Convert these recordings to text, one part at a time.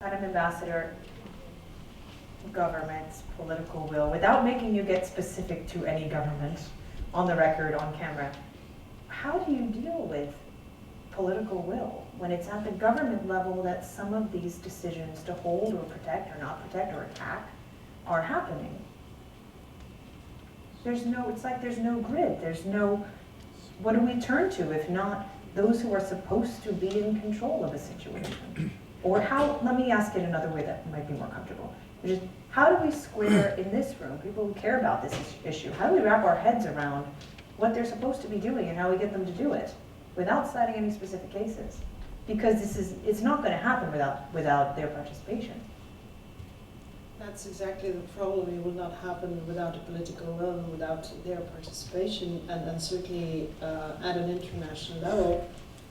Madam Ambassador, government's political will, without making you get specific to any government on the record, on camera, how do you deal with political will when it's at the government level that some of these decisions to hold or protect or not protect or attack are happening? It's like there's no grid, there's no, what do we turn to if not those who are supposed to be in control of a situation? Or how, let me ask it another way that might be more comfortable. Which is, how do we square in this room, people who care about this issue, how do we wrap our heads around what they're supposed to be doing and how we get them to do it without citing any specific cases? Because it's not going to happen without their participation. That's exactly the problem. It will not happen without a political will and without their participation, and certainly at an international level.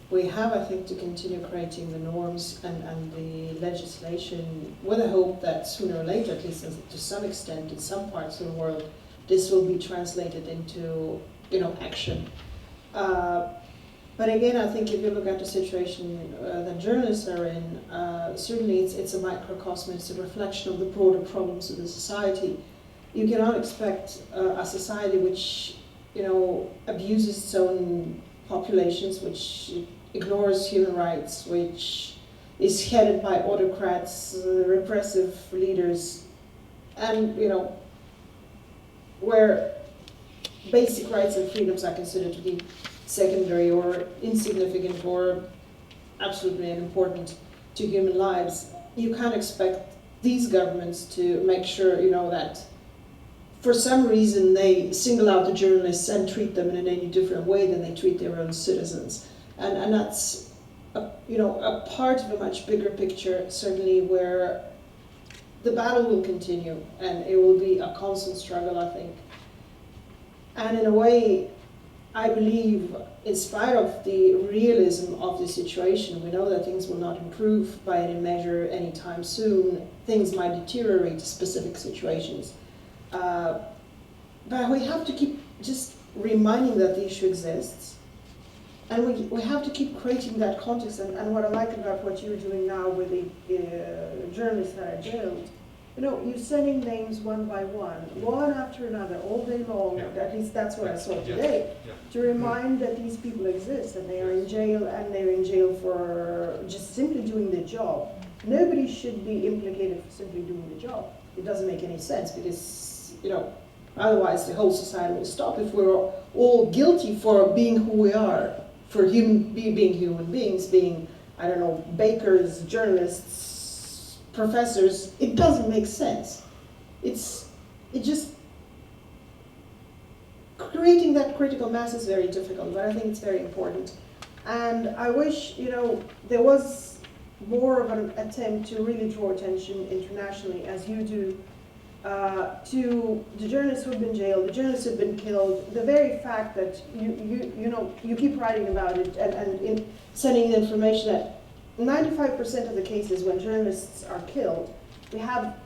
We have, I think, to continue creating the norms and the legislation with a hope that sooner or later, at least to some extent in some parts of the world, this will be translated into action. But again, I think if you look at the situation that journalists are in, certainly it's a microcosm, it's a reflection of the broader problems of the society. You cannot expect a society which abuses its own populations, which ignores human rights, which is headed by autocrats, repressive leaders, and where basic rights and freedoms are considered to be secondary or insignificant or absolutely unimportant to human lives. You can't expect these governments to make sure that for some reason they single out the journalists and treat them in any different way than they treat their own citizens. And that's a part of a much bigger picture, certainly, where the battle will continue and it will be a constant struggle, I think. And in a way, I believe, in spite of the realism of the situation, we know that things will not improve by any measure anytime soon. Things might deteriorate in specific situations. But we have to keep just reminding that the issue exists. And we have to keep creating that context. And what I like about what you're doing now with the journalists that are jailed, you're sending names one by one after another, all day long. Yeah. At least that's what I saw today. Yeah. To remind that these people exist and they are in jail, and they're in jail for just simply doing their job. Nobody should be implicated for simply doing the job. It doesn't make any sense because, otherwise the whole society will stop if we're all guilty for being who we are, for being human beings, being, bakers, journalists, professors. It doesn't make sense. It just, creating that critical mass is very difficult, but I think it's very important. And I wish, there was more of an attempt to really draw attention internationally, as you do, to the journalists who have been jailed, the journalists who have been killed. The very fact that you keep writing about it and sending the information that 95% of the cases when journalists are killed, we have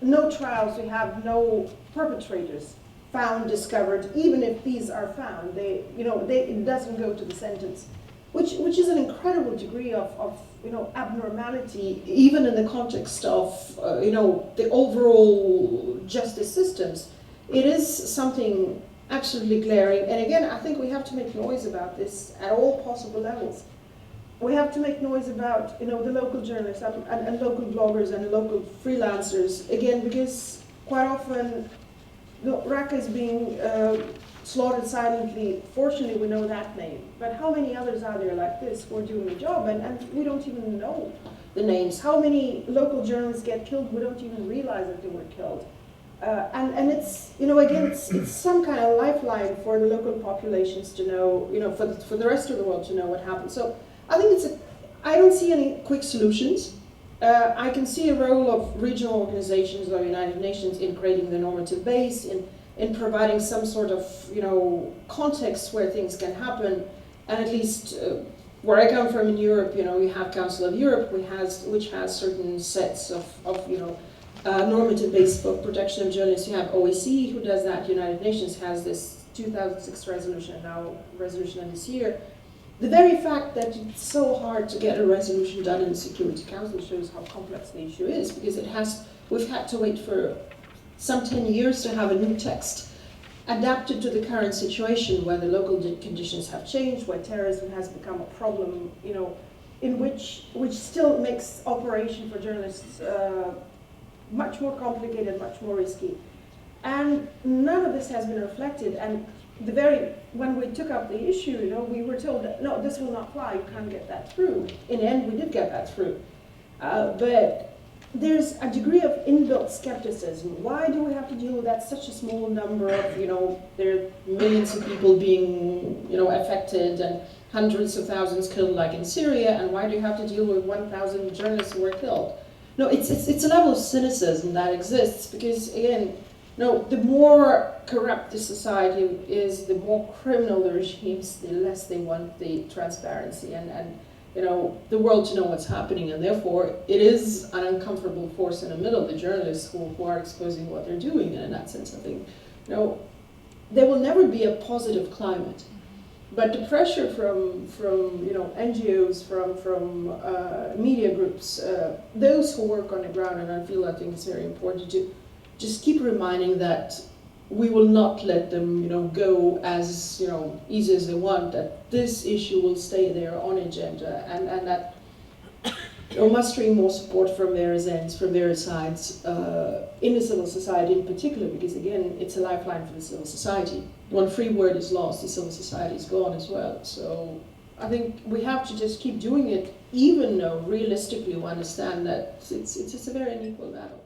no trials, we have no perpetrators found, discovered. Even if these are found, it doesn't go to the sentence, which is an incredible degree of abnormality, even in the context of the overall justice systems. It is something absolutely glaring. And again, I think we have to make noise about this at all possible levels. We have to make noise about the local journalists and local bloggers and local freelancers, again, because quite often Raqqa is being slaughtered silently. Fortunately, we know that name. But how many others are there like this who are doing the job and we don't even know the names? How many local journalists get killed? We don't even realize that they were killed. And it's, again, it's some kind of lifeline for the local populations to know, for the rest of the world to know what happened. So I think I don't see any quick solutions. I can see a role of regional organizations or United Nations in creating the normative base, in providing some sort of context where things can happen. And at least where I come from in Europe, you have Council of Europe, which has certain sets of normative base for protection of journalists. You have OSCE who does that. United Nations has this 2006 resolution, now resolution of this year. the very fact that it's so hard to get a resolution done in the Security Council shows how complex the issue is, because we've had to wait for some 10 years to have a new text adapted to the current situation where the local conditions have changed, where terrorism has become a problem, in which still makes operation for journalists much more complicated, much more risky. And none of this has been reflected. And when we took up the issue, we were told that, no, this will not fly, you can't get that through. In the end, we did get that through. But there's a degree of inbuilt skepticism. Why do we have to deal with that such a small number of, there are millions of people being, affected and hundreds of thousands killed like in Syria, and why do you have to deal with 1,000 journalists who were killed? No, it's a level of cynicism that exists because, again, the more corrupt the society is, the more criminal the regimes, the less they want the transparency and the world to know what's happening, and therefore it is an uncomfortable force in the middle, the journalists who are exposing what they're doing, and in that sense I think, there will never be a positive climate. But the pressure from NGOs, from media groups, those who work on the ground, and I feel I think it's very important to just keep reminding that we will not let them, go as easy as they want. That this issue will stay there on agenda, and that mustering more support from various ends, from various sides, in the civil society in particular, because again, it's a lifeline for the civil society. When free word is lost, the civil society is gone as well. So I think we have to just keep doing it, even though realistically we understand that it's a very unequal battle.